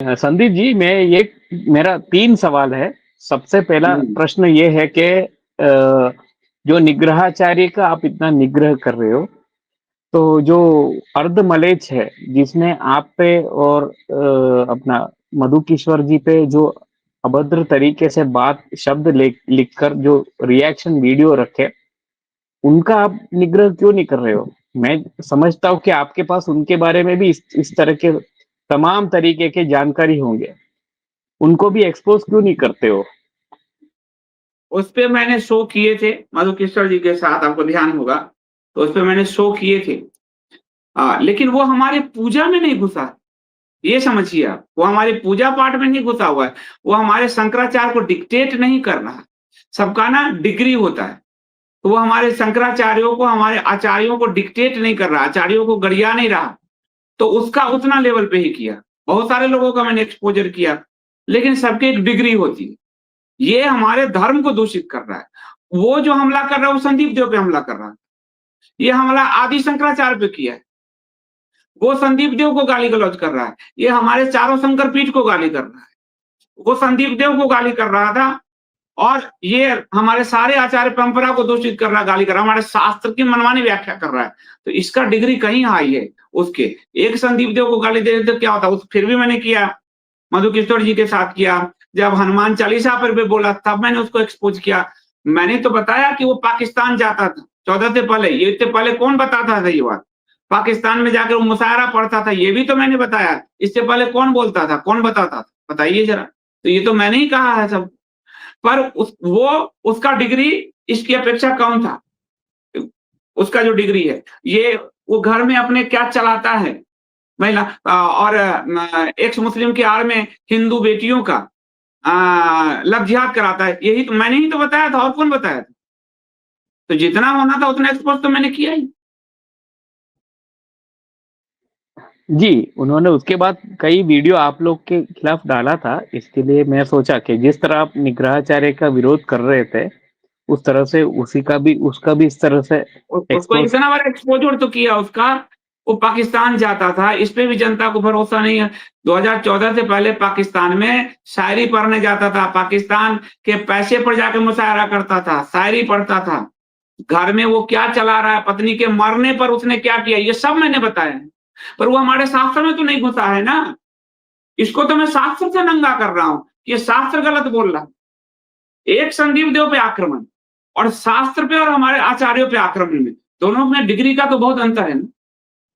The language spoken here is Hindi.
संदीप जी, मैं ये मेरा 3 सवाल है। सबसे पहला हम्म। प्रश्न ये है कि जो निग्रहाचार्य का आप इतना निग्रह कर रहे हो, तो जो अर्धमलेच्छ है, जिसने आप पे और अपना मधुकिशोर जी पे जो अभद्र तरीके से बात शब्द लिखकर जो रिएक्शन वीडियो रखे, उनका आप निग्रह क्यों नहीं कर रहे हो? मैं समझता हूँ कि आपके पास उनके बारे में भी इस तरह के तमाम तरीके के जानकारी होंगे। उनको भी एक्सपोज क्यों नहीं करते हो? उस पे मैंने शो किए थे मधुकिशोर जी के साथ, आपको ध्यान होगा। तो उस पे मैंने शो किए थे। लेकिन वो हमारे पूजा में नहीं घुसा। ये समझिए आप, वो हमारी पूजा पाठ में नहीं घुसा हुआ है। वो हमारे शंकराचार्य को डिक्टेट नहीं कर रहा है। सबका ना डिग्री होता है। तो वो हमारे शंकराचार्यों को, हमारे आचार्यों को डिक्टेट नहीं कर रहा, आचार्यों को गरिया नहीं रहा। तो उसका उतना लेवल पे ही किया। बहुत सारे लोगों का मैंने एक्सपोज़र किया, लेकिन सबकी एक डिग्री होती है। ये हमारे धर्म को दूषित कर रहा है। वो जो हमला कर रहा है, वो संदीप देव पे हमला कर रहा है। ये हमला आदि शंकराचार्य पे किया है। वो संदीप देव को गाली-गलौज कर रहा है। ये हमारे चारों शंकर पीठ को गाली कर रहा है। वो संदीप देव को गाली कर रहा था और ये हमारे सारे आचार्य परंपरा को दूषित कर रहा है, गाली कर रहा है, हमारे शास्त्र की मनमानी व्याख्या कर रहा है। तो इसका डिग्री कहीं हाई है उसके। एक संदीप देव को गाली दे तो क्या होता? उस फिर भी मैंने किया, मधुकिशोर जी के साथ किया। जब हनुमान चालीसा पर भी बोला, तब मैंने उसको एक्सपोज़ किया। मैंने तो बताया कि वो पाकिस्तान जाता था 14 से पहले। ये इससे पहले कौन बताता था ये बात? पाकिस्तान में जाकर वो मुशायरा पढ़ता था, ये भी तो मैंने बताया। इससे पहले कौन बोलता था? कौन बताता था? बताइए ज़रा। तो ये तो मैंने ही कहा है सब। पर उसका डिग्री इसकी अपेक्षा कम था। उसका जो डिग्री है, ये वो घर में अपने क्या चलाता है, महिला और एक्स मुस्लिम की आड़ में हिंदू बेटियों का लव जिहाद कराता है। यही तो मैंने ही तो बताया था, और कौन बताया था? तो जितना होना था उतना एक्सपोज़ तो मैंने किया ही। जी, उन्होंने उसके बाद कई वीडियो आप लोग के खिलाफ डाला था। इसके लिए मैं सोचा कि जिस तरह आप निग्रहाचार्य का विरोध कर रहे थे, उस तरह से उसका भी इस तरह से उसको एक्सपोज। इतना बड़ा एक्सपोज़र तो किया उसका। वो पाकिस्तान जाता था, इस पे भी जनता को भरोसा नहीं है। 2014 से पहले पाकिस्तान में शायरी पढ़ने जाता था, पाकिस्तान के पैसे पर जाके मुशायरा करता था, शायरी पढ़ता था। घर में वो क्या चला रहा है, पत्नी के मरने पर उसने क्या किया, ये सब मैंने बताया है। पर वो हमारे शास्त्र में तो नहीं घुसा है ना। इसको तो मैं शास्त्र से नंगा कर रहा हूँ, ये शास्त्र गलत बोल रहा है। एक संदीप देव पे आक्रमण और शास्त्र पे और हमारे आचार्यों पे आक्रमण में, दोनों में डिग्री का तो बहुत अंतर है ना।